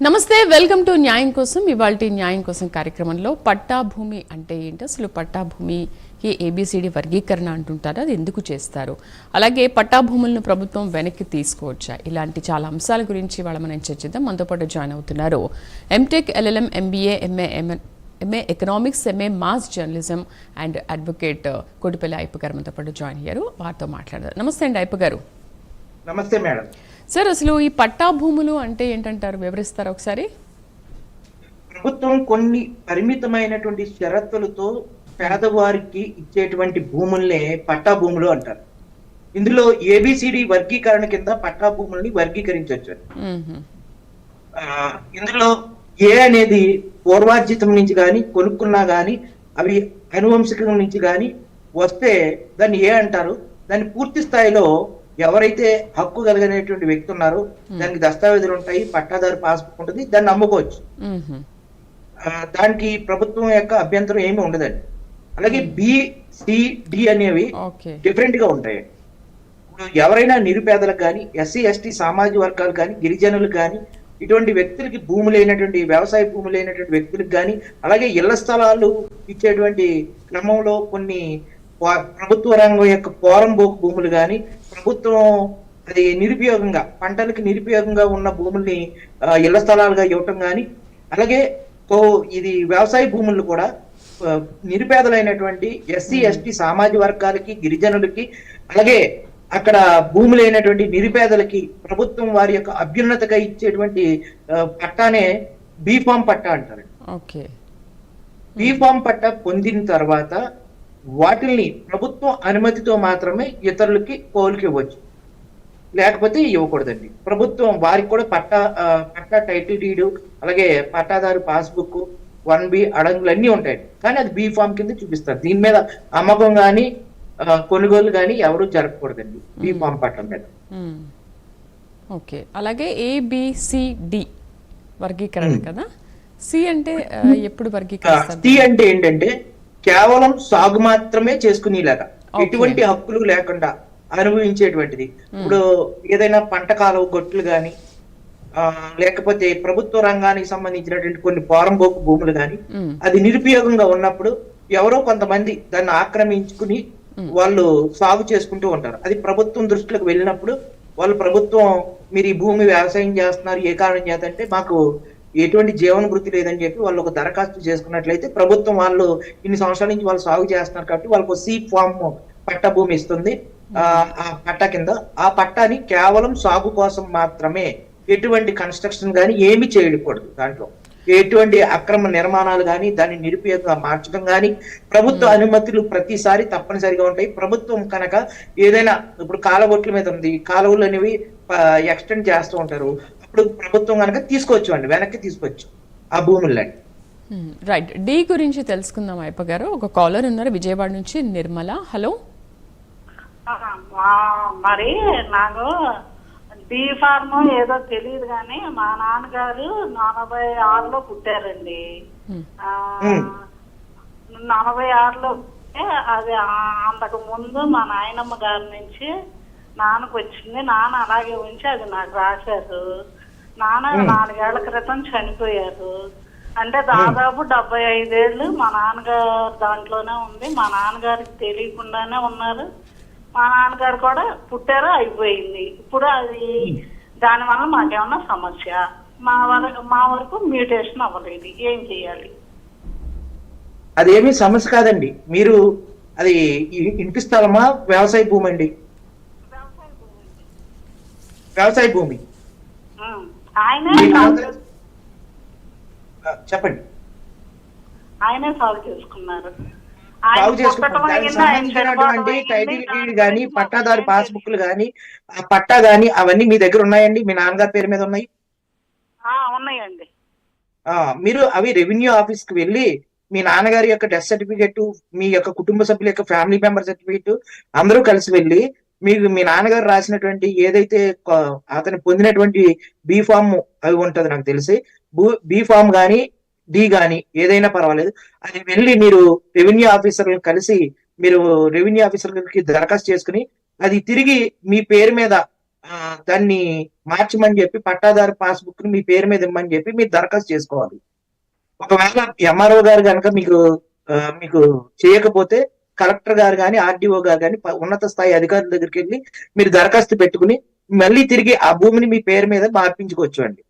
నమస్తే, welcome to న్యాయం కోసం. ఇవాల్టి న్యాయం కోసం కార్యక్రమంలో పట్టా భూమి అంటే ఏంటి, అసలు పట్టా భూమికి ఏబిసిడి వర్గీకరణ అంటుంటారు, అది ఎందుకు చేస్తారు, అలాగే పట్టా భూములను ప్రభుత్వం వెనక్కి తీసుకోవచ్చా, ఇలాంటి చాలా అంశాల గురించి వాళ్ళ మనం చర్చిద్దాం. మనతో పాటు జాయిన్ అవుతున్నారు MTech, LLM, MBA, MA economics, MA mass journalism and advocate Kotipalli Ayyappa garu మనతో పాటు జాయిన్ అయ్యారు. వారితో మాట్లాడారు. నమస్తే అండి అయ్యప్ప గారు. నమస్తే మేడం. సార్, అసలు ఈ పట్టా భూములు అంటే ఏంటంటారు, వివరిస్తారా ఒకసారి? ప్రభుత్వం కొన్ని పరిమితమైనటువంటి షరతులతో పేదవారికి ఇచ్చేటువంటి భూముల్నే పట్టా భూములు అంటారు. ఇందులో ఏబిసిడి వర్గీకరణ కింద పట్టా భూముల్ని వర్గీకరించవచ్చు. ఇందులో ఏ అనేది పూర్వార్జితం నుంచి కానీ కొనుక్కున్నా కానీ అవి అనువంశికం నుంచి కానీ వస్తే దాన్ని ఏ అంటారు. దాన్ని పూర్తి స్థాయిలో ఎవరైతే హక్కు కలిగినటువంటి వ్యక్తి ఉన్నారో దానికి దస్తావేజులు ఉంటాయి, పట్టాదారు పాస్బుక్ ఉంటుంది, దాన్ని అమ్ముకోవచ్చు. దానికి ప్రభుత్వం యొక్క అభ్యంతరం ఏమి ఉండదండి. అలాగే బి-సి-డి అనేవి డిఫరెంట్ గా ఉంటాయి. ఇప్పుడు ఎవరైనా నిరుపేదలకు కానీ, ఎస్సీ ఎస్టీ సామాజిక వర్గాలు కానీ, గిరిజనులకు కానీ, ఇటువంటి వ్యక్తులకి భూమి లేనటువంటి వ్యవసాయ భూమి లేనటువంటి వ్యక్తులకు కానీ, అలాగే ఇళ్ల స్థలాలు ఇచ్చేటువంటి క్రమంలో కొన్ని ప్రభుత్వ రంగం యొక్క పోరంబోకు భూములు కానీ, ప్రభుత్వం అది నిరుపయోగంగా పంటలకి నిరుపయోగంగా ఉన్న భూముల్ని ఇళ్ల స్థలాలుగా ఇవ్వటం కానీ, అలాగే ఇది వ్యవసాయ భూములు కూడా నిరుపేదలైనటువంటి ఎస్సీ ఎస్టీ సామాజిక వర్గాలకి, గిరిజనులకి, అలాగే అక్కడ భూమి లేనటువంటి నిరుపేదలకి ప్రభుత్వం వారి యొక్క అభ్యున్నతగా ఇచ్చేటువంటి పట్టానే బీఫామ్ పట్టా అంటారు. బీఫామ్ పట్టా పొందిన తర్వాత వాటిల్ని ప్రభుత్వం అనుమతితో మాత్రమే ఇతరులకి కౌలుకి ఇవ్వచ్చు, లేకపోతే ఇవ్వకూడదండి. ప్రభుత్వం వారికి కూడా పట్టా టైటిల్ డీడ్, అలాగే పట్టాదారు పాస్బుక్, 1B అడంగులు అన్నీ ఉంటాయి. కానీ అది బీ ఫామ్ కింద చూపిస్తారు. దీని మీద అమ్మకం కానీ కొనుగోలు కానీ ఎవరు జరగకూడదండి బీ ఫామ్ పట్టా మీద. ఓకే, అలాగే ఏబిసిడి వర్గీకరణ కదా. సి అంటే ఎప్పుడు వర్గీకరణ? సి అంటే ఏంటంటే కేవలం సాగు మాత్రమే చేసుకునేలాగా, ఎటువంటి హక్కులు లేకుండా అనుభవించేటువంటిది. ఇప్పుడు ఏదైనా పంట కాలువ గొట్లు గాని, లేకపోతే ప్రభుత్వ రంగానికి సంబంధించినటువంటి కొన్ని పోరంబోకు భూములు గాని, అది నిరుపయోగంగా ఉన్నప్పుడు ఎవరో కొంతమంది దాన్ని ఆక్రమించుకుని వాళ్ళు సాగు చేసుకుంటూ ఉంటారు. అది ప్రభుత్వం దృష్టిలోకి వెళ్ళినప్పుడు వాళ్ళు ప్రభుత్వం మీరు ఈ భూమి వ్యవసాయం చేస్తున్నారు, ఏ కారణం చేతంటే మాకు ఎటువంటి జీవన వృత్తి లేదని చెప్పి వాళ్ళు ఒక దరఖాస్తు చేసుకున్నట్లయితే ప్రభుత్వం వాళ్ళు ఇన్ని సంవత్సరాల నుంచి వాళ్ళు సాగు చేస్తున్నారు కాబట్టి వాళ్ళకు సి ఫామ్ పట్టా భూమి ఇస్తుంది. ఆ పట్టా కింద ఆ పట్టాని కేవలం సాగు కోసం మాత్రమే, ఎటువంటి కన్స్ట్రక్షన్ కానీ ఏమి చేయకూడదు. దాంట్లో ఎటువంటి అక్రమ నిర్మాణాలు కానీ దాన్ని నిరుపయోగంగా మార్చడం కానీ ప్రభుత్వ అనుమతులు ప్రతిసారి తప్పనిసరిగా ఉంటాయి. ప్రభుత్వం కనుక ఏదైనా ఇప్పుడు కాలువొట్ల మీద ఉంది, కాలువలు అనేవి ఎక్స్టెండ్ చేస్తూ ఉంటారు, అప్పుడు ప్రభుత్వం కనుక తీసుకోవచ్చు అండి, వెనక్కి తీసుకోవచ్చు ఆ భూములని. రైట్, డి గురించి తెలుసుకుందాం అయ్యప్ప గారు. ఒక కాలర్ ఉన్నారు విజయవాడ నుంచి, నిర్మల. హలో. మరి నాకు బీ ఫార్మ్ ఏదో తెలియదు కానీ మా నాన్నగారు 46లో పుట్టారండి. 46లో అది అంతకు ముందు మా నాయనమ్మ గారి నుంచి నాన్నకు వచ్చింది. నాన్న అలాగే ఉంచి అది నాకు రాశారు. నాన్న 4 ఏళ్ల క్రితం చనిపోయారు. అంటే దాదాపు 75 ఏళ్ళు మా నాన్నగారు దాంట్లోనే ఉంది. మా నాన్నగారికి తెలియకుండానే ఉన్నారు. మా నాన్నగారు కూడా పుట్టారు, అయిపోయింది. ఇప్పుడు అది దానివల్ల మాకేమన్నా సమస్య? మా వరకు మ్యూటేషన్ అవ్వలేదు, ఏం చేయాలి? అదేమీ సమస్య కాదండి. మీరు అది ఇంటి స్థలమా వ్యవసాయ భూమి అండి? వ్యవసాయ భూమి. చెప్పండి. ఆయనే సాగు చేసుకున్నారు. సాగు చేసుకుంటారు. సంబంధించినటువంటి టైటిల్ డీడ్ కానీ, పట్టాదారు పాస్బుక్లు కానీ, ఆ పట్టా కానీ అవన్నీ మీ దగ్గర ఉన్నాయండి? మీ నాన్నగారి పేరు మీద ఉన్నాయి? ఉన్నాయండి. మీరు అవి రెవెన్యూ ఆఫీస్ కి వెళ్ళి మీ నాన్నగారి యొక్క డెత్ సర్టిఫికెట్, మీ యొక్క కుటుంబ సభ్యుల యొక్క ఫ్యామిలీ మెంబర్ సర్టిఫికెట్ అందరూ కలిసి వెళ్ళి మీకు మీ నాన్నగారు రాసినటువంటి ఏదైతే అతను పొందినటువంటి బీ ఫామ్ అవి ఉంటది, నాకు తెలిసి బీ ఫామ్ కానీ డి గాని ఏదైనా పర్వాలేదు, అది వెళ్ళి మీరు రెవెన్యూ ఆఫీసర్లను కలిసి మీరు రెవెన్యూ ఆఫీసర్లకి దరఖాస్తు చేసుకుని అది తిరిగి మీ పేరు మీద దాన్ని మార్చమని చెప్పి పట్టాదారు పాస్బుక్ ని మీ పేరు మీద ఇమ్మని చెప్పి మీరు దరఖాస్తు చేసుకోవాలి. ఒకవేళ ఎంఆర్ఓ గారు కనుక మీకు చేయకపోతే కలెక్టర్ గారు కానీ ఆర్డీఓ గారు కానీ ఉన్నత స్థాయి అధికారుల దగ్గరికి వెళ్ళి మీరు దరఖాస్తు పెట్టుకుని మళ్ళీ తిరిగి ఆ భూమిని మీ పేరు మీద మార్పించుకోవచ్చు అండి.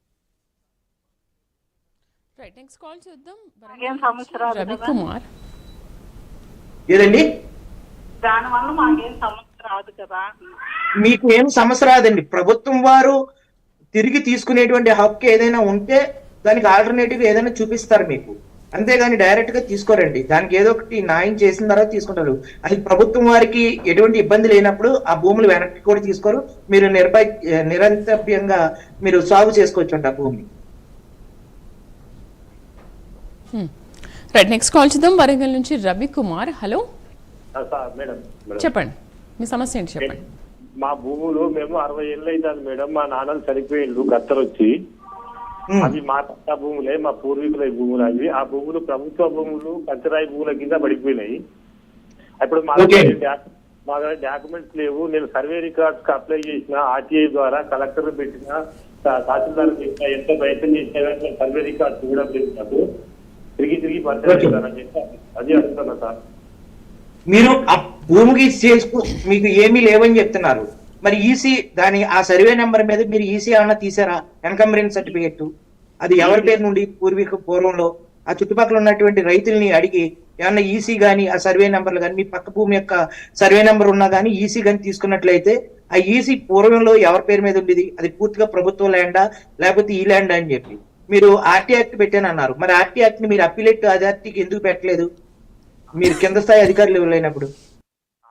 నెక్స్ట్ కాల్ చూద్దాం. మాకేం సమస్య రాదు కదా? రవికుమార్, ఏదండి? దానివల్ల మాకేం సమస్య రాదు కదా? మీకు ఏం సమస్య రాదండి. ప్రభుత్వం వారు తిరిగి తీసుకునేటువంటి హక్కు ఏదైనా ఉంటే దానికి ఆల్టర్నేటివ్ ఏదైనా చూపిస్తారు మీకు, అంతేగాని డైరెక్ట్ గా తీసుకోరండి. దానికి ఏదో ఒకటి న్యాయం చేసిన తర్వాత తీసుకుంటారు. అది ప్రభుత్వం వారికి ఎటువంటి ఇబ్బంది లేనప్పుడు ఆ భూములు వెనక్కి కూడా తీసుకోరు. మీరు నిరంతర్యంగా మీరు సాగు చేసుకోవచ్చు అంట ఆ భూమిని. రైట్, నెక్స్ట్ కాల్ చూద్దాం. వరంగల్ నుంచి రవికుమార్. హలో, మేడం చెప్పండి మీ సమస్య ఏంటి చెప్పండి. మా భూములు మేము 60 ఏళ్ళు అవుతుంది మేడం. మా నాన్నలు చనిపోయిండు గత్తరు వచ్చి. అవి మా పట్టా భూములే, మా పూర్వీకుల భూములు అవి. ఆ భూములు ప్రభుత్వ భూములు కంచరాయి భూముల కింద పడిపోయినాయి. ఇప్పుడు మా దగ్గర డాక్యుమెంట్స్ లేవు. నేను సర్వే రికార్డ్స్ కి అప్లై చేసిన, ఆర్టీఐ ద్వారా కలెక్టర్ పెట్టిన, తహసీల్దార్ పెట్టిన, ఎంత ప్రయత్నం చేసినా సర్వే రికార్డ్స్ ఇవ్వడం లేదు. నాకు తిరిగి పనిచేస్తానని చెప్పి అది అడుగుతున్నా సార్. మీరు ఆ భూమికి మీకు ఏమీ లేవని చెప్తున్నారు. మరి ఈసీ ఆ సర్వే నెంబర్ మీద మీరు ఈసీ ఏమన్నా తీసారా? ఎన్కంబరెన్స్ సర్టిఫికెట్ అది ఎవరి పేరు నుండి పూర్వంలో ఆ చుట్టుపక్కల ఉన్నటువంటి రైతుల్ని అడిగి ఏమన్నా ఈసీ గానీ ఆ సర్వే నెంబర్లు కానీ మీ పక్క భూమి యొక్క సర్వే నెంబర్ ఉన్నా కానీ ఈసీ కానీ తీసుకున్నట్లయితే ఆ ఈసీ పూర్వంలో ఎవరి పేరు మీద ఉండేది, అది పూర్తిగా ప్రభుత్వ ల్యాండా లేకపోతే ఈ ల్యాండ్ అని చెప్పి మీరు ఆర్టీ యాక్ట్ పెట్టానన్నారు. మరి ఆర్టీ యాక్ట్ ని మీరు అప్పీలేట్ అథారిటీకి ఎందుకు పెట్టలేదు? మీరు కింద స్థాయి అధికారులు లేనప్పుడు.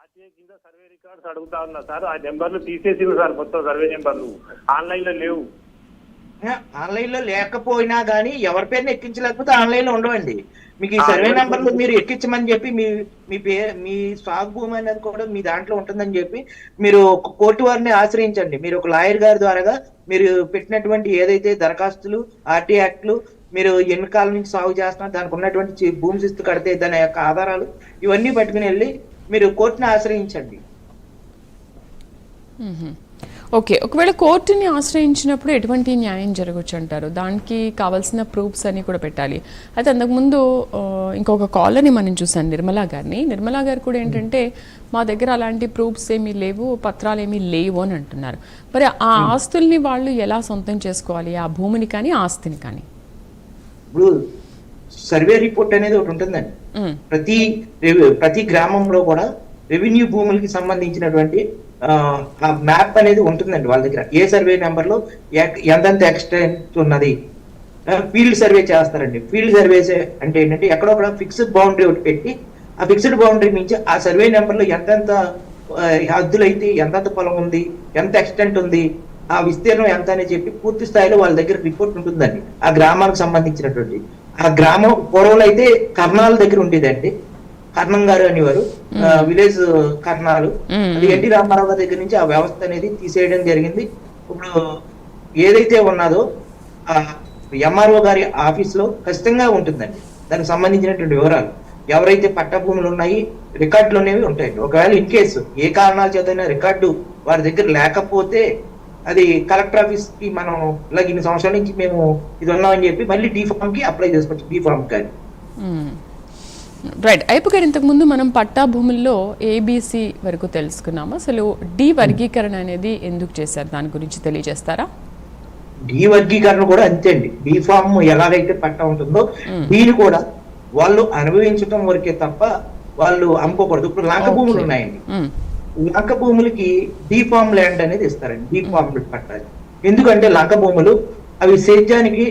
ఆర్టీఐ కింద సర్వే రికార్డ్స్ అడుగుతా ఉన్నా సార్. ఆ నెంబర్లు తీసేసింది సార్, మొత్తం సర్వే నెంబర్లు ఆన్లైన్ లో లేవు. ఆన్లైన్ లో లేకపోయినా గానీ ఎవరి పేరుని ఎక్కించలేకపోతే ఆన్లైన్ లో ఉండవండి. మీకు ఈ సర్వే నెంబర్లు మీరు ఎక్కించమని చెప్పి మీ సాగు భూమి అనేది కూడా మీ దాంట్లో ఉంటుందని చెప్పి మీరు కోర్టు వారిని ఆశ్రయించండి. మీరు ఒక లాయర్ గారి ద్వారా మీరు పెట్టినటువంటి ఏదైతే దరఖాస్తులు, ఆర్టీ యాక్ట్లు, మీరు ఎన్ని కాలం నుంచి సాగు చేస్తున్నారు, దానికి ఉన్నటువంటి భూమి శిస్తు కడితే దాని యొక్క ఆధారాలు ఇవన్నీ పట్టుకుని వెళ్ళి మీరు కోర్టుని ఆశ్రయించండి. ఓకే, ఒకవేళ కోర్టుని ఆశ్రయించినప్పుడు ఎటువంటి న్యాయం జరగచ్చు అంటారు? దానికి కావాల్సిన ప్రూఫ్స్ అని కూడా పెట్టాలి. అయితే అంతకుముందు ఇంకొక కాలర్ని మనం చూసాం, నిర్మలా గారిని. నిర్మలా గారు కూడా ఏంటంటే మా దగ్గర అలాంటి ప్రూఫ్స్ ఏమీ లేవు, పత్రాలు ఏమీ లేవు అని అంటున్నారు. మరి ఆ ఆస్తుల్ని వాళ్ళు ఎలా సొంతం చేసుకోవాలి, ఆ భూమిని కానీ ఆస్తిని కానీ? ఇప్పుడు సర్వే రిపోర్ట్ అనేది ఒకటి ఉంటుందండి. ప్రతి గ్రామంలో కూడా రెవెన్యూ భూములకి సంబంధించినటువంటి మ్యాప్ అనేది ఉంటుందండి వాళ్ళ దగ్గర. ఏ సర్వే నెంబర్ లో ఎంతంత ఎక్స్టెంట్ ఉన్నది. ఫీల్డ్ సర్వే చేస్తారండి. ఫీల్డ్ సర్వేస్ అంటే ఏంటంటే ఎక్కడొక్కడ ఫిక్స్డ్ బౌండరీ ఒకటి పెట్టి ఆ ఫిక్స్డ్ బౌండరీ నుంచి ఆ సర్వే నెంబర్ లో ఎంతెంత హద్దులైతే ఎంతంత పొలం ఉంది, ఎంత ఎక్స్టెంట్ ఉంది, ఆ విస్తీర్ణం ఎంత అని చెప్పి పూర్తి స్థాయిలో వాళ్ళ దగ్గర రిపోర్ట్ ఉంటుందండి ఆ గ్రామానికి సంబంధించినటువంటి. ఆ గ్రామం పూర్వంలో అయితే కర్ణాల దగ్గర ఉండేదండి. కర్ణం గారు అనేవారు, విలేజ్ కర్ణాలు. అది ఎన్టీ రామారావు గారి దగ్గర నుంచి ఆ వ్యవస్థ అనేది తీసేయడం జరిగింది. ఇప్పుడు ఏదైతే ఉన్నదో ఆ ఎంఆర్ఓ గారి ఆఫీస్ లో ఖచ్చితంగా ఉంటుందండి దానికి సంబంధించినటువంటి వివరాలు. ఎవరైతే పట్టా భూములు ఉన్నాయి రికార్డులు అనేవి ఉంటాయండి. ఒకవేళ ఇన్ కేసు ఏ కారణాల చేత రికార్డు వారి దగ్గర లేకపోతే అది కలెక్టర్ ఆఫీస్ కి మనం ఇలాగ ఇన్ని సంవత్సరాల నుంచి మేము ఇది ఉన్నామని చెప్పి మళ్ళీ డి ఫామ్ కి అప్లై చేసుకోవచ్చు. డి ఫామ్ కానీ రైట్. అయిపు గారు, ఇంతకుముందు మనం పట్టా భూముల్లో ఏబిసి వరకు తెలుసుకున్నాము. అసలు డి వర్గీకరణ అనేది ఎందుకు చేశారు, దాని గురించి తెలియజేస్తారా? డి వర్గీకరణ కూడా అంతే అండి. బి ఫామ్ ఎలాగైతే పట్టా ఉంటుందో దీని కూడా వాళ్ళు అనుభవించడం వరకే తప్ప వాళ్ళు అమ్ముకోకూడదు. ఇప్పుడు లంక భూములు ఉన్నాయండి. లంక భూములకి డి ఫామ్ ల్యాండ్ అనేది ఇస్తారండి, డి ఫామ్ పట్టాలి. ఎందుకంటే లంక భూములు అవి సేద్యానికి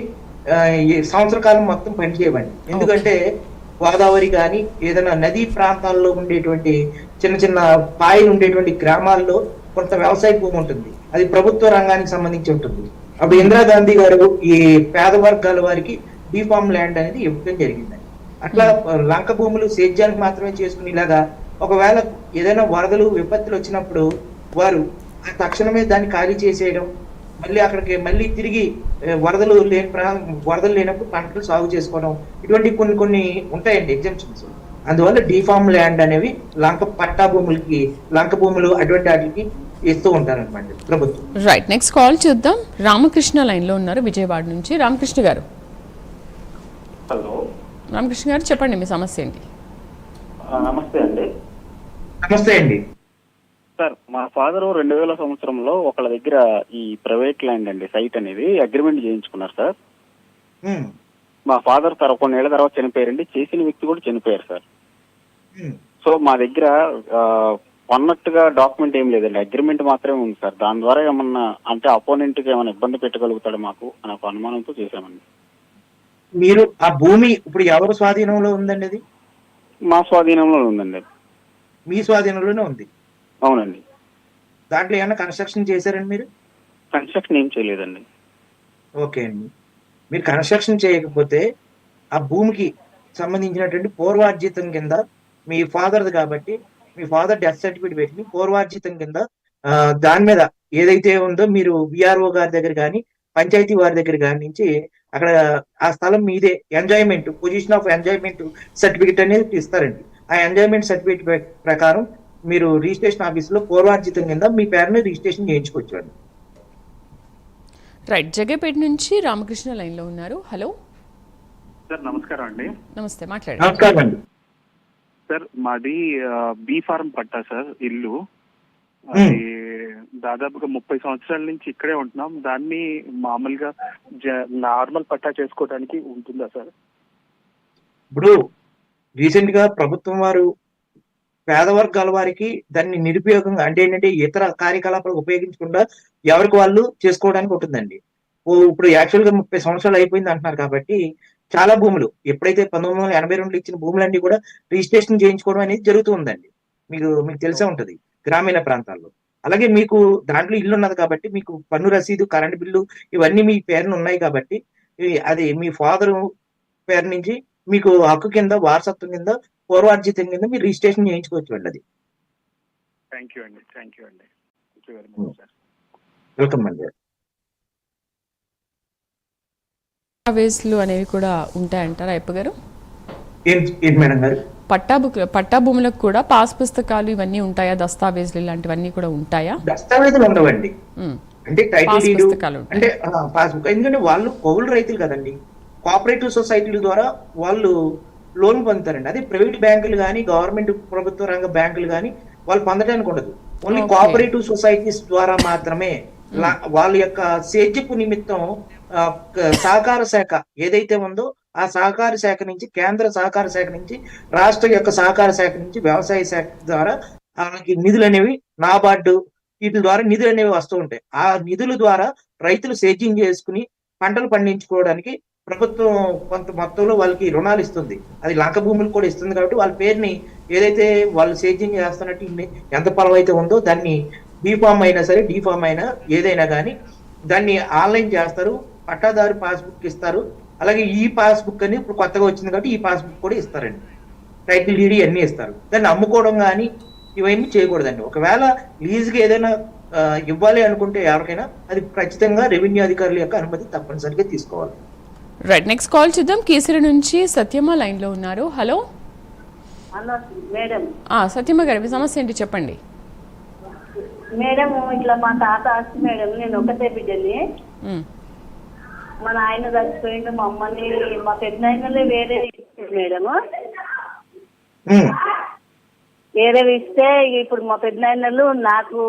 సంవత్సర కాలం మొత్తం పనిచేయవండి. ఎందుకంటే గోదావరి కానీ ఏదైనా నదీ ప్రాంతాల్లో ఉండేటువంటి చిన్న చిన్న పాయలు ఉండేటువంటి గ్రామాల్లో కొంత వ్యవసాయ భూమి ఉంటుంది, అది ప్రభుత్వ రంగానికి సంబంధించి ఉంటుంది. అప్పుడు ఇందిరాగాంధీ గారు ఈ పేద వర్గాల వారికి డి ఫామ్ ల్యాండ్ అనేది ఇవ్వడం జరిగింది. అట్లా లంక భూములు సేద్యానికి మాత్రమే చేసుకునేలాగా ఒకవేళ ఏదైనా వరదలు విపత్తులు వచ్చినప్పుడు వారు తక్షణమే దాన్ని ఖాళీ చేసేయడం, మళ్ళీ అక్కడికి మళ్ళీ తిరిగి వరదలు లేనప్పుడు పంటలు సాగు చేసుకోవడం, ఇటువంటి కొన్ని ఉంటాయండి ఎగ్జామ్షన్స్. అందువల్ల డిఫామ్ ల్యాండ్ అనేవి లంక పట్టా భూములకి, లంక భూములు అటువంటి వాటికి ఇస్తూ ఉంటారనమాట ప్రభుత్వం. రైట్, నెక్స్ట్ కాల్ చూద్దాం. రామకృష్ణ లైన్లో ఉన్నారు విజయవాడ నుంచి. రామకృష్ణ గారు. హలో, రామకృష్ణ గారు చెప్పండి మీ సమస్య ఏంటి? నమస్తే అండి. నమస్తే అండి. సార్, మా ఫాదర్ 2000 సంవత్సరంలో ఒకళ్ళ దగ్గర ఈ ప్రైవేట్ ల్యాండ్ అండి, సైట్ అనేది అగ్రిమెంట్ చేయించుకున్నారు సార్. ఉమ్, మా ఫాదర్ కొన్నేళ్ల తర్వాత చనిపోయారండి. చేసిన వ్యక్తి కూడా చనిపోయారు సార్. ఉమ్. సో మా దగ్గర కొన్నట్టుగా డాక్యుమెంట్ ఏం లేదండి, అగ్రిమెంట్ మాత్రమే ఉంది సార్. దాని ద్వారా ఏమన్నా అంటే అపోనెంట్ కి ఏమైనా ఇబ్బంది పెట్టగలుగుతాడు మాకు అని ఒక అనుమానంతో చేశామండి. మీరు ఆ భూమి ఇప్పుడు ఎవరు స్వాధీనంలో ఉందండి? అది మా స్వాధీనంలో ఉందండి. మీ స్వాధీనంలోనే ఉంది. అవునండి. దాంట్లో ఏమైనా కన్స్ట్రక్షన్ చేశారండి మీరు? కన్స్ట్రక్షన్ ఏం చేయలేదండి. ఓకే అండి. మీరు కన్స్ట్రక్షన్ చేయకపోతే ఆ భూమికి సంబంధించినటువంటి పూర్వార్జితం కింద మీ ఫాదర్ది కాబట్టి మీ ఫాదర్ డెత్ సర్టిఫికేట్ పెట్టి పూర్వార్జితం కింద దాని మీద ఏదైతే ఉందో మీరు విఆర్ఓ గారి దగ్గర కానీ పంచాయతీ వారి దగ్గర కానీ నుంచి అక్కడ ఆ స్థలం మీదే enjoyment position of enjoyment certificate అనేది ఇస్తారండి. ఆ ఎంజాయ్మెంట్ సర్టిఫికేట్ ప్రకారం మీరు రిజిస్ట్రేషన్ ఆఫీసులో పూర్వార్జితం కింద మీ పేరుని రిజిస్ట్రేషన్ చేయించుకోవచ్చు అండి. రైట్, జగపేట నుంచి రామకృష్ణ లైన్లో ఉన్నారు. హలో సార్, నమస్కారం అండి. నమస్తే, మాట్లాడండి. నమస్కారం అండి. సార్, మాది బీ ఫార్మ్ పట్టా సార్, ఇల్లు. అది దాదాపుగా 30 సంవత్సరాల నుంచి ఇక్కడే ఉంటున్నాం. దాన్ని మామూలుగా నార్మల్ పట్టా చేసుకోవడానికి ఉంటుందా సార్? ఇప్పుడు రీసెంట్ గా ప్రభుత్వం వారు పేద వర్గాల వారికి దాన్ని నిరుపయోగంగా అంటే ఏంటంటే ఇతర కార్యకలాపాలు ఉపయోగించకుండా ఎవరికి వాళ్ళు చేసుకోవడానికి ఉంటుందండి. ఇప్పుడు యాక్చువల్ గా 30 సంవత్సరాలు అయిపోయింది అంటున్నారు కాబట్టి చాలా భూములు ఎప్పుడైతే 1982 ఇచ్చిన భూములన్నీ కూడా రిజిస్ట్రేషన్ చేయించుకోవడం అనేది జరుగుతూ ఉందండి. మీకు తెలిసే ఉంటది గ్రామీణ ప్రాంతాల్లో. అలాగే మీకు దాంట్లో ఇల్లు ఉన్నది కాబట్టి మీకు పన్ను రసీదు, కరెంట్ బిల్లు ఇవన్నీ మీ పేరున ఉన్నాయి కాబట్టి అది మీ ఫాదర్ పేరు నుంచి మీకు హక్కు కింద వారసత్వం కింద పూర్వార్జితం కింద మీరు రిజిస్ట్రేషన్ చేయించుకోవచ్చు అండి. అది థ్యాంక్ యూ అండి. Thank you very much sir. Welcome అండి. వేస్లు అనేవి కూడా ఉంటాయంటారా అయ్యప్ప గారు? ఏంటి మేడం గారు? పట్టా భూములకు కూడా పాస్ పుస్తకాలు ఇవన్నీ ఉంటాయా? దస్తావేజులు ఇలాంటివన్నీ కూడా ఉంటాయా? దస్తావేజులు ఉండవండి. అంటే టైటిల్ డీడ్ పుస్తకాలు అంటే పాస్బుక్. ఎందుకంటే వాళ్ళు కౌలు రైతులు కదండి. కోఆపరేటివ్ సొసైటీల ద్వారా వాళ్ళు లోన్ పొందుతారండి. అది ప్రైవేట్ బ్యాంకులు కానీ గవర్నమెంట్ ప్రభుత్వ రంగ బ్యాంకులు కానీ వాళ్ళు పొందడానికి ఉండదు. ఓన్లీ కోఆపరేటివ్ సొసైటీస్ ద్వారా మాత్రమే వాళ్ళ యొక్క సేద్యపు నిమిత్తం సహకార శాఖ ఏదైతే ఉందో ఆ సహకార శాఖ నుంచి, కేంద్ర సహకార శాఖ నుంచి, రాష్ట్ర యొక్క సహకార శాఖ నుంచి, వ్యవసాయ శాఖ ద్వారా వాళ్ళకి నిధులు అనేవి నాబార్డు వీటి ద్వారా నిధులు అనేవి వస్తూ ఉంటాయి. ఆ నిధుల ద్వారా రైతులు సేద్యం చేసుకుని పంటలు పండించుకోవడానికి ప్రభుత్వం కొంత మొత్తంలో వాళ్ళకి రుణాలు ఇస్తుంది. అది లంక భూములు కూడా ఇస్తుంది కాబట్టి వాళ్ళ పేరుని ఏదైతే వాళ్ళు సేద్యం చేస్తున్నట్టు ఎంత పొలం అయితే ఉందో దాన్ని బీఫామ్ అయినా సరే డీఫామ్ అయినా ఏదైనా కానీ దాన్ని ఆన్లైన్ చేస్తారు. పట్టాదారు పాస్బుక్ ఇస్తారు. అలాగే ఈ పాస్బుక్ అని ఇప్పుడు కొత్తగా వచ్చింది కాబట్టి ఈ పాస్బుక్ కూడా ఇస్తారండి. టైటిల్ డీడీ అన్ని ఇస్తారు. దాన్ని అమ్ముకోవడం కానీ ఇవన్నీ చేయకూడదండి. ఒకవేళ లీజుకి ఏదైనా ఇవ్వాలి అనుకుంటే ఎవరికైనా అది ఖచ్చితంగా రెవెన్యూ అధికారుల యొక్క అనుమతి తప్పనిసరిగా తీసుకోవాలి. రైట్, నెక్స్ట్ కాల్ చూద్దాం. కేసరి నుంచి సత్యమ్మ లైన్ లో ఉన్నారు. Hello hello madam. సత్యమ్మ గారు, మీ సమస్య ఏంటి చెప్పండి. మేడం, ఇట్లా మా తాత ఆస్తి మేడం, నేను ఒకటే బిడ్డని. మా నాయన చచ్చిపోయిండు, మా అమ్మని మా పెద్దనాయనలే వేరే మేడం. వేరే ఇస్తే ఇప్పుడు మా పెద్దనాయనలు నాకు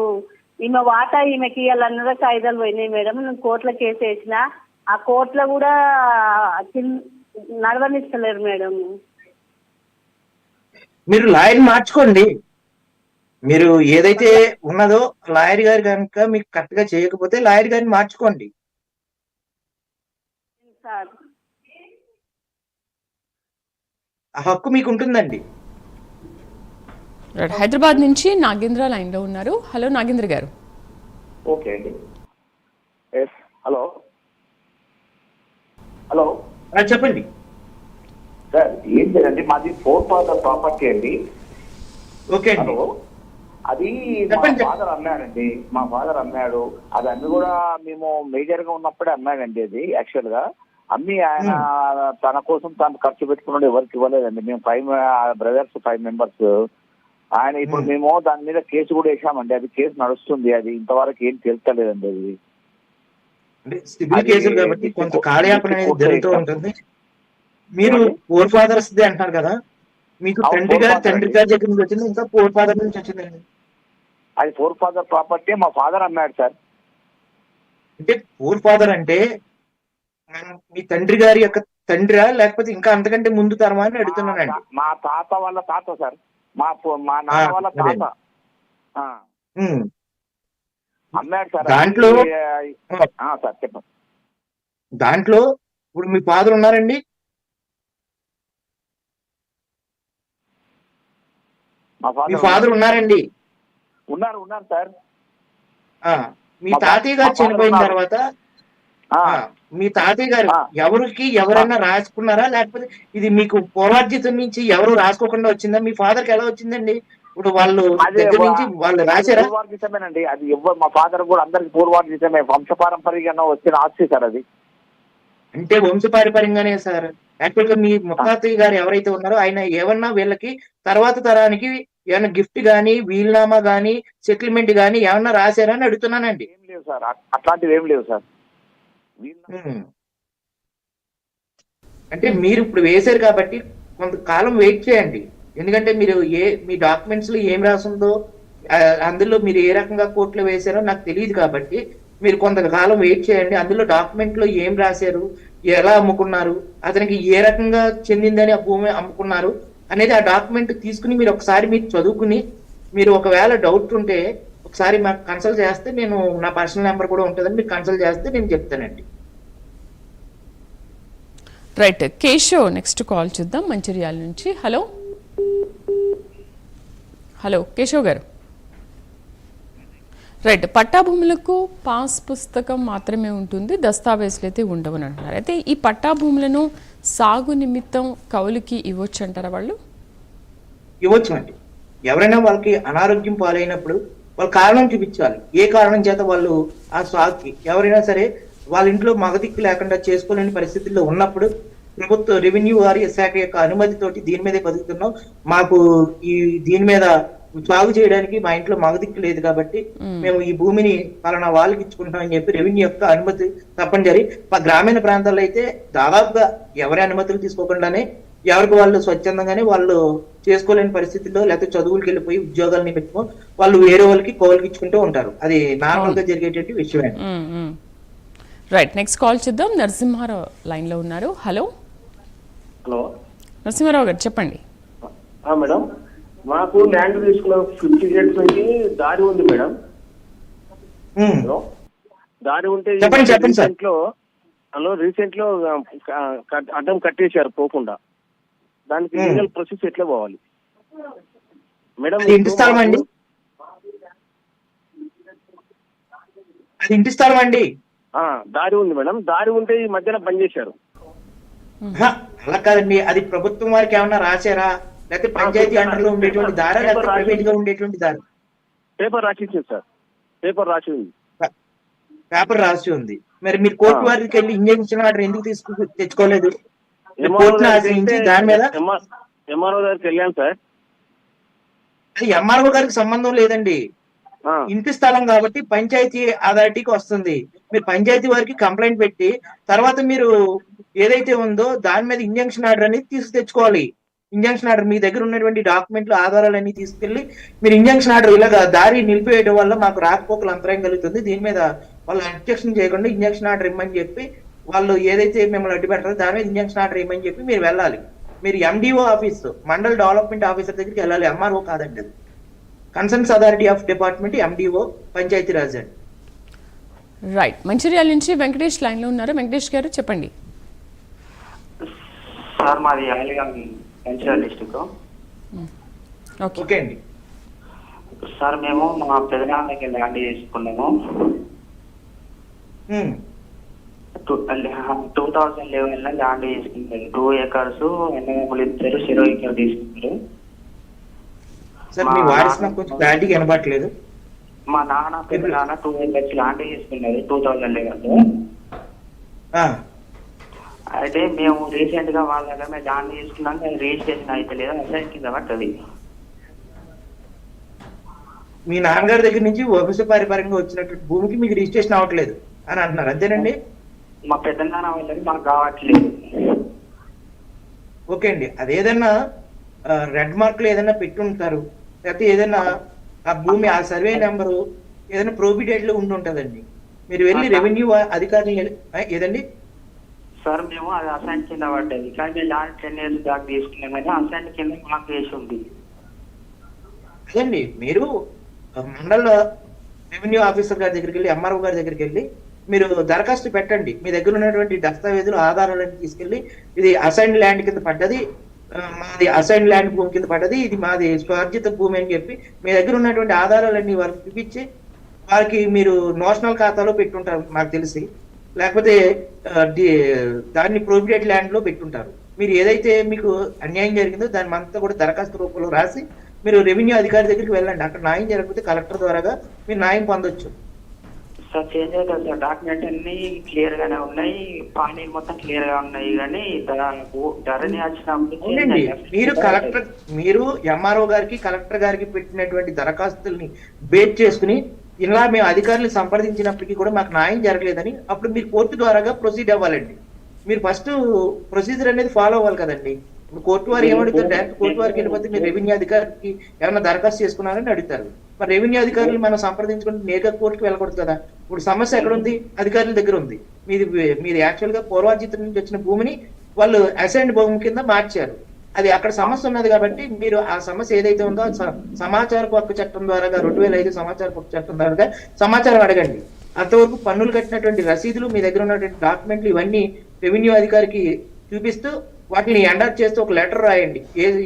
ఈమె వాటా ఈమెకి ఇవ్వాలన్నదా కాయిదాలు పోయినాయి మేడం. నేను కోర్టులో కేసు వేసిన, ఆ కోర్టులో కూడా నడవనిస్తలేరు మేడం. మీరు లాయర్ మార్చుకోండి. మీరు ఏదైతే ఉన్నదో లాయర్ గారు కనుక మీకు కరెక్ట్ గా చేయకపోతే లాయర్ గారిని మార్చుకోండి. ఆ హక్కు మీకు ఉంటుందండి. హైదరాబాద్ నుంచి నాగేంద్ర లైన్ లో ఉన్నారు. హలో నాగేంద్ర గారు. ఓకే అండి. హలో హలో చెప్పండి సార్. ఏం లేదండి, మాది 4 ఫాదర్ ప్రాపర్టీ అండి. ఓకే అండి. హలో, అది మా ఫాదర్ అమ్మాడండి. మా ఫాదర్ అమ్మాడు. అది అమ్మి కూడా మేము మేజర్ గా ఉన్నప్పుడే అమ్మాడండి. అది యాక్చువల్ గా అమ్మి ఆయన తన కోసం తాను ఖర్చు పెట్టుకున్నాడు, ఎవరికి ఇవ్వలేదండి. మేము 5 బ్రదర్స్ 5 మెంబర్స్. ఆయన ఇప్పుడు మేము దాని మీద కేసు కూడా వేసామండి. అది కేసు నడుస్తుంది. అది ఇంతవరకు ఏం తెలుస్తలేదండి. అది అంటే సివిల్ కేసులు కాబట్టి కొంత కాలయాపన అనేది జరుగుతూ ఉంటుంది. మీరు ఫోర్ ఫాదర్స్ అంటున్నారు కదా, మీకు తండ్రి గారి దగ్గర నుంచి వచ్చింది, ఇంకా ఫోర్ ఫాదర్ నుంచి వచ్చిందండి? అది ఫోర్ ఫాదర్ ప్రాపర్టీ. మా ఫాదర్ అమ్మాడు సార్. అంటే ఫోర్ ఫాదర్ అంటే మీ తండ్రి గారి యొక్క తండ్రా, లేకపోతే ఇంకా అంతకంటే ముందు తరమా అని అడుగుతున్నానండి. మా తాత వాళ్ళ తాత సార్. మా నాన్న వాళ్ళ తాత అమ్మాడు సార్. దాంట్లో సార్ చెప్పండి. దాంట్లో ఇప్పుడు మీ ఫాదర్ ఉన్నారండి? మీ ఫాదర్ ఉన్నారండి? ఉన్నారు సార్. మీ తాతయ్య గారు చనిపోయిన తర్వాత మీ తాతయ్య గారు ఎవరైనా రాసుకున్నారా, లేకపోతే ఇది మీకు పూర్వార్జితం నుంచి ఎవరు రాసుకోకుండా వచ్చిందా? మీ ఫాదర్ కి ఎలా వచ్చిందండి? ఇప్పుడు వాళ్ళు దగ్గర నుంచి వాళ్ళు రాశారా? పూర్వార్జితమేనండి అది. ఎవరు మా ఫాదర్ కూడా అందరికి పూర్వార్జితమే, వంశపారంపర్యంగా వచ్చిన ఆస్తి సార్ అది. అంటే వంశపారంపర్యంగానే సార్. యాక్చువల్ గా మీ ముత్తాతయ్య గారు ఎవరైతే ఉన్నారో ఆయన ఏమన్నా వీళ్ళకి తర్వాత తరానికి ఏమన్నా గిఫ్ట్ గానీ, వీలునామా గానీ, సెటిల్మెంట్ గానీ ఏమన్నా రాశారా అని అడుగుతున్నానండి. ఏం లేవు సార్, అట్లాంటివి ఏం లేవు సార్. అంటే మీరు ఇప్పుడు వేశారు కాబట్టి కొంతకాలం వెయిట్ చేయండి. ఎందుకంటే మీరు మీ డాక్యుమెంట్స్ లో ఏం రాసిందో, అందులో మీరు ఏ రకంగా కోర్టులో వేశారో నాకు తెలియదు కాబట్టి మీరు కొంతకాలం వెయిట్ చేయండి. అందులో డాక్యుమెంట్ లో ఏం రాశారు, ఎలా అమ్ముకున్నారు, అతనికి ఏ రకంగా చెందిందని ఆ భూమి అమ్ముకున్నారు అనేది ఆ డాక్యుమెంట్ తీసుకుని మీరు ఒకసారి మీరు చదువుకుని, మీరు ఒకవేళ డౌట్ ఉంటే ఒకసారి మాకు కన్సల్ట్ చేస్తే, నేను నా పర్సనల్ నెంబర్ కూడా ఉంటుందని మీరు కన్సల్ట్ చేస్తే నేను చెప్తానండి. రైట్. కేశవ్ నెక్స్ట్ కాల్ చూద్దాం మంచిర్యాల నుంచి. హలో కేశవ్ గారు. రైట్. పట్టా భూములకు పాస్ పుస్తకం మాత్రమే ఉంటుంది, దస్తావేజులు అయితే ఉండవని అంటున్నారు. అయితే ఈ పట్టా భూములను సాగు నిమిత్తం కౌలుకి ఇవ్వచ్చు అంటారా? వాళ్ళు ఇవ్వచ్చు అండి. ఎవరైనా వాళ్ళకి అనారోగ్యం పాలైనప్పుడు వాళ్ళు కారణం చూపించాలి. ఏ కారణం చేత వాళ్ళు ఆ సాగుకి, ఎవరైనా సరే వాళ్ళ ఇంట్లో మగదిక్కు లేకుండా చేసుకోలేని పరిస్థితుల్లో ఉన్నప్పుడు ప్రభుత్వ రెవెన్యూ వారి శాఖ యొక్క అనుమతితోటి దీని మీదే బతుకుతున్నాం, మాకు దీని మీద సాగు చేయడానికి మా ఇంట్లో మగదిక్కు లేదు కాబట్టి మేము ఈ భూమిని పలానా వాళ్ళకి ఇచ్చుకుంటాం అని చెప్పి రెవెన్యూ యొక్క అనుమతి తప్పనిసరి. గ్రామీణ ప్రాంతాల్లో అయితే దాదాపుగా ఎవరి అనుమతులు తీసుకోకుండానే ఎవరికి వాళ్ళు స్వచ్ఛందంగానే వాళ్ళు చేసుకోలేని పరిస్థితుల్లో, లేకపోతే చదువులకు వెళ్ళిపోయి ఉద్యోగాలు నిమిత్తం వాళ్ళు వేరే వాళ్ళకి కోవలకి ఇచ్చుకుంటూ ఉంటారు. అది నార్మల్ గా జరిగేటువంటి విషయమే. రైట్. నెక్స్ట్ కాల్ చూద్దాం. నరసింహారావు లైన్ లో ఉన్నారు. హలో నరసింహారావు గారు చెప్పండి. మేడం, మాకు ల్యాండ్ తీసుకున్న 50 years నుంచి దారి ఉంది మేడం. దారి ఉంటే రీసెంట్ లో అడ్డం కట్టేశారు పోకుండా. దానికి లీగల్ ప్రొసెస్ ఎట్లా పోవాలి మేడం? ఇంటి స్థలం అండి, అది ఇంటి స్థలం అండి. దారి ఉంది మేడం. దారి ఉంటే ఈ మధ్యన బంద్ చేశారు. అలా కాదండి, అది ప్రభుత్వం వారికి ఏమన్నా రాశారా, లేకపోతే పంచాయతీ అండర్ లో ఉండేటువంటి దారా, లేకపోతే ప్రైవేట్ గా ఉండేటువంటి దారి? పేపర్ రాసి సార్, పేపర్ రాసి ఉంది. పేపర్ రాసి ఉంది. మరి మీరు కోర్టు వారికి వెళ్ళి ఇంజక్షన్ ఆర్డర్ ఎందుకు తెచ్చుకోలేదు? దాని మీద ఎంఆర్ఓ గారికి వెళ్ళాను సార్. అది ఎంఆర్ఓ గారికి సంబంధం లేదండి. ఇంటి స్థలం కాబట్టి పంచాయతీ అథారిటీకి వస్తుంది. మీరు పంచాయతీ వారికి కంప్లైంట్ పెట్టి తర్వాత మీరు ఏదైతే ఉందో దాని మీద ఇంజంక్షన్ ఆర్డర్ అనేది తెచ్చుకోవాలి. ఇంజంక్షన్ ఆర్డర్ మీ దగ్గర ఉన్నటువంటి డాక్యుమెంట్లు, ఆధారాలన్నీ తీసుకెళ్లి మీరు ఇంజంక్షన్ ఆర్డర్ ఇలాగా దారి నిలిపివేయడం వల్ల మాకు రాకపోకలు అంతరాయం కలుగుతుంది, దీని మీద వాళ్ళు అబ్జెక్షన్ చేయకుండా ఇంజంక్షన్ ఆర్డర్ ఇమ్మని చెప్పి వాళ్ళు ఏదైతే మిమ్మల్ని అడ్డు పెడతారో దాని మీద ఇంజంక్షన్ ఆర్డర్ ఇమ్మని చెప్పి మీరు వెళ్ళాలి. మీరు MDO office, mandal development officer దగ్గరికి వెళ్ళాలి. ఎంఆర్ఓ కాదండి, అది concerns authority of department, MDO, Panchayati Raj అండి. రైట్. మంచిర్యాల నుంచి వెంకటేష్ లైన్ లో ఉన్నారు. వెంకటేష్ గారు చెప్పండి. సార్ మాది మంచిర్యాల డిస్ట్రిక్ట్. ఓకే అండి. సార్ మేము మా పెదనాన్నకి ల్యాండ్ చేసుకున్నాము. 2011 ల్యాండ్ చేసుకున్నారు. 2 acres ఎన్నమూలు ఇచ్చారు, 0 acre తీసుకున్నారు. మా నాన్న పెద్ద నాన్న 2 acres ల్యాండ్ చేసుకున్నారు 2011లో. అయితే మేము రీసెంట్ గా వాళ్ళ దగ్గర మేము ల్యాండ్ చేసుకున్నాక రిజిస్ట్రేషన్ అయితే లేదా అసలు కింద పట్టది. మీ నాన్నగారి దగ్గర నుంచి వంశపారంపర్యంగా వచ్చినటువంటి భూమికి మీకు రిజిస్ట్రేషన్ అవ్వట్లేదు అని అంటున్నారు, అంతేనండి? మా పెద్దనాన్న వాళ్ళకి మాకు కావట్లేదు. ఓకే అండి, అదేదన్నా రెడ్ మార్కులు ఏదైనా పెట్టి ఉంటారు, లేకపోతే ఏదైనా ఆ భూమి ఆ సర్వే నెంబరు ఏదైనా ప్రోబిడేట్ లో ఉండి ఉంటుందండి. మీరు వెళ్ళి రెవెన్యూ అధికారిని ఏదండి సార్ మేము అది అసైన్ కింద పడ్డది, కానీ మేము ల్యాండ్ 10 years బ్యాక్ తీసుకున్నాం, కానీ అసైన్ కింద మాకు వేసి ఉంది. అదండి, మీరు మండల రెవెన్యూ ఆఫీసర్ గారి దగ్గరికి వెళ్ళి, ఎంఆర్ఓ గారి దగ్గరికి వెళ్ళి మీరు దరఖాస్తు పెట్టండి. మీ దగ్గర ఉన్నటువంటి దస్తావేజులు ఆధారాలను తీసుకెళ్లి, ఇది అసైన్ ల్యాండ్ కింద పడ్డది, మాది అసైన్ ల్యాండ్ భూమి కింద పడ్డది, ఇది మాది స్వార్జిత భూమి అని చెప్పి మీ దగ్గర ఉన్నటువంటి ఆధారాలన్నీ వారికి చూపించి వారికి మీరు నోషనల్ ఖాతాలో పెట్టుంటారు నాకు తెలిసి, లేకపోతే దాన్ని ప్రోబిడేట్ ల్యాండ్ లో పెట్టుంటారు. మీరు ఏదైతే మీకు అన్యాయం జరిగిందో దాన్ని అంతా కూడా దరఖాస్తు రూపంలో రాసి మీరు రెవెన్యూ అధికారి దగ్గరికి వెళ్ళండి. అక్కడ న్యాయం జరగకపోతే కలెక్టర్ ద్వారాగా మీరు న్యాయం పొందొచ్చు. సార్ చేంజ్ అవుతుంది సార్, డాక్యుమెంట్ అన్ని క్లియర్ గానే ఉన్నాయి, పానీ మొత్తం క్లియర్ గా ఉన్నాయి, కానీ ధరణి అవునండి, మీరు ఎంఆర్ఓ గారికి కలెక్టర్ గారికి పెట్టినటువంటి దరఖాస్తుల్ని బేస్ చేసుకుని ఇలా మేము అధికారులను సంప్రదించినప్పటికీ కూడా మాకు న్యాయం జరగలేదని అప్పుడు మీరు కోర్టు ద్వారాగా ప్రొసీడ్ అవ్వాలండి. మీరు ఫస్ట్ ప్రొసీజర్ అనేది ఫాలో అవ్వాలి కదండి. ఇప్పుడు కోర్టు వారు ఏమడుగుతారు, డైరెక్ట్ కోర్టు వారికి వెళ్ళిపోతే మీరు రెవెన్యూ అధికారికి ఏమైనా దరఖాస్తు చేసుకున్నారని అడుగుతారు. మరి రెవెన్యూ అధికారులు మనం సంప్రదించుకుంటే నేరుగా కోర్టుకు వెళ్ళకూడదు కదా. ఇప్పుడు సమస్య ఎక్కడ ఉంది, అధికారుల దగ్గర ఉంది. మీరు యాక్చువల్ గా పూర్వాజితం నుంచి వచ్చిన భూమిని వాళ్ళు అసైన్డ్ భూమి కింద మార్చారు, అది అక్కడ సమస్య ఉన్నది కాబట్టి మీరు ఆ సమస్య ఏదైతే ఉందో సమాచారపు హక్కు చట్టం ద్వారా 2005 సమాచారపు హక్కు చట్టం ద్వారా సమాచారం అడగండి. అంతవరకు పన్నులు కట్టినటువంటి రసీదులు, మీ దగ్గర ఉన్నటువంటి డాక్యుమెంట్లు ఇవన్నీ రెవెన్యూ అధికారికి చూపిస్తూ వాటిని ఎండర్ చేస్తూ ఒక లెటర్ రాయండి.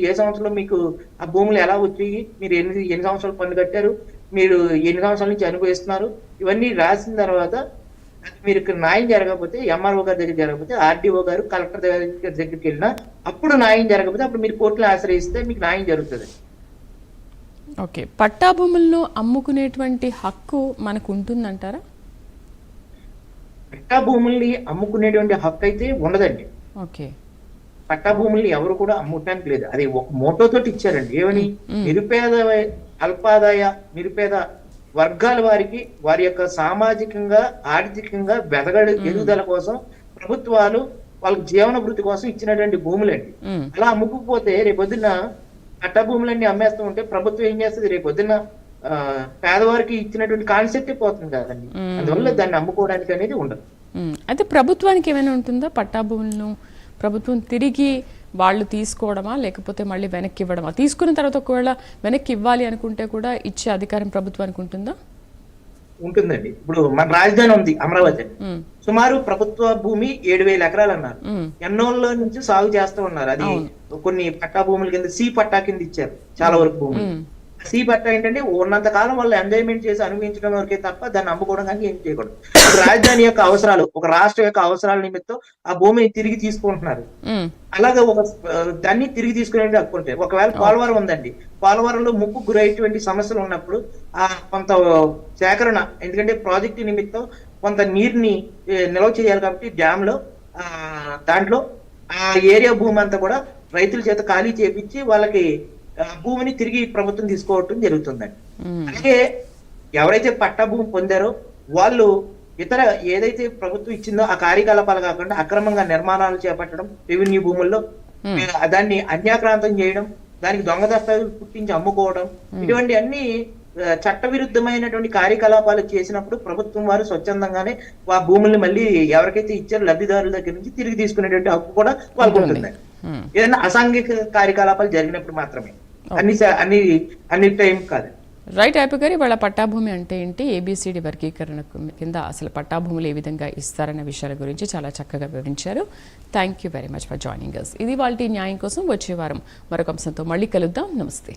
ఏ సంవత్సరంలో మీకు ఆ భూములు ఎలా వచ్చాయి, మీరు ఎన్ని సంవత్సరాలు పన్ను కట్టారు, మీరు ఎన్ని సంవత్సరాల నుంచి అనుభవిస్తున్నారు, ఇవన్నీ రాసిన తర్వాత మీరు ఇక్కడ న్యాయం జరగకపోతే ఎంఆర్ఓ గారి దగ్గర జరగకపోతే ఆర్డీఓ గారు కలెక్టర్ దగ్గరికి వెళ్ళినా అప్పుడు న్యాయం జరగకపోతే అప్పుడు మీరు కోర్టులో ఆశ్రయిస్తే మీకు న్యాయం జరుగుతుంది. ఓకే, పట్టా భూములను అమ్ముకునేటువంటి హక్కు మనకు ఉంటుందంటారా? పట్టా భూముల్ని అమ్ముకునేటువంటి హక్కు అయితే ఉండదండి. ఓకే, పట్టా భూముల్ని ఎవరు కూడా అమ్ముకోవడానికి లేదు. అది ఒక మోటోతోటి ఇచ్చారండి. ఏమని, నిరుపేద అల్పాదాయ నిరుపేద వర్గాల వారికి వారి యొక్క సామాజికంగా ఆర్థికంగా ఎదుగుదల కోసం ప్రభుత్వాలు వాళ్ళకి జీవన వృత్తి కోసం ఇచ్చినటువంటి భూములండి. అలా అమ్ముకుపోతే రేపొద్దున పట్టా భూములన్నీ అమ్మేస్తూ ఉంటే ప్రభుత్వం ఏం చేస్తుంది, రేపొద్దున పేదవారికి ఇచ్చినటువంటి కాన్సెప్టే పోతుంది కదండి. అందువల్ల దాన్ని అమ్ముకోవడానికి అనేది ఉండదు. అయితే ప్రభుత్వానికి ఏమైనా ఉంటుందా, పట్టా భూములను ప్రభుత్వం తిరిగి వాళ్ళు తీసుకోవడమా లేకపోతే మళ్ళీ వెనక్కి ఇవ్వడమా? తీసుకున్న తర్వాత ఒకవేళ వెనక్కి ఇవ్వాలి అనుకుంటే కూడా ఇచ్చే అధికారం ప్రభుత్వానికి ఉంటుందా? ఉంటుందండి. ఇప్పుడు మన రాజధాని ఉంది అమరావతి, సుమారు ప్రభుత్వ భూమి 7,000 ఎకరాలు అన్నారు. ఎన్నోళ్ళ నుంచి సాగు చేస్తూ ఉన్నారు. అది కొన్ని పట్టా భూముల కింద సి పట్టా కింద ఇచ్చారు చాలా వరకు భూములు. సి పట్టా ఏంటంటే ఉన్నంత కాలం వాళ్ళు ఎంజాయ్మెంట్ చేసి అనుభవించడం వరకే తప్ప దాన్ని అమ్ముకోవడం కానీ ఏం చేయకూడదు. రాజధాని యొక్క అవసరాలు, ఒక రాష్ట్రం యొక్క అవసరాల నిమిత్తం ఆ భూమిని తిరిగి తీసుకుంటున్నారు. అలాగే ఒక దాన్ని తిరిగి తీసుకునే హక్కు ఉంటాయి. ఒకవేళ పోలవరం ఉందండి, పోలవరంలో ముప్పు గురయ్యేటువంటి సమస్యలు ఉన్నప్పుడు ఆ కొంత సేకరణ, ఎందుకంటే ప్రాజెక్టు నిమిత్తం కొంత నీరుని నిల్వ చేయాలి కాబట్టి డ్యామ్ లో దాంట్లో ఆ ఏరియా భూమి అంతా కూడా రైతుల చేత ఖాళీ చేపించి వాళ్ళకి భూమిని తిరిగి ప్రభుత్వం తీసుకోవటం జరుగుతుందండి. అలాగే ఎవరైతే పట్టా భూమి పొందారో వాళ్ళు ఇతర ఏదైతే ప్రభుత్వం ఇచ్చిందో ఆ కార్యకలాపాలు కాకుండా అక్రమంగా నిర్మాణాలు చేపట్టడం, రెవెన్యూ భూముల్లో దాన్ని అన్యాక్రాంతం చేయడం, దానికి దొంగ దస్తావేజులు పుట్టించి అమ్ముకోవడం, ఇటువంటి అన్ని చట్టవిరుద్ధమైనటువంటి కార్యకలాపాలు చేసినప్పుడు ప్రభుత్వం వారు స్వచ్ఛందంగానే ఆ భూముల్ని మళ్ళీ ఎవరికైతే ఇచ్చారో లబ్ధిదారుల దగ్గర నుంచి తిరిగి తీసుకునేటువంటి హక్కు కూడా వాళ్ళకు ఉంటుంది. ఏదైనా అసాంఘిక కార్యకలాపాలు జరిగినప్పుడు మాత్రమే, అన్ని టైం కాదు. రైట్ అయిపోయి గారు, ఇవాళ పట్టాభూమి అంటే ఏంటి, ఏబిసిడి వర్గీకరణ కింద అసలు పట్టాభూములు ఏ విధంగా ఇస్తారన్న విషయాల గురించి చాలా చక్కగా వివరించారు. Thank you very much for joining us. ఇది వాళ్ళ న్యాయం కోసం వచ్చే వారం మరొక అంశంతో మళ్ళీ కలుద్దాం. నమస్తే.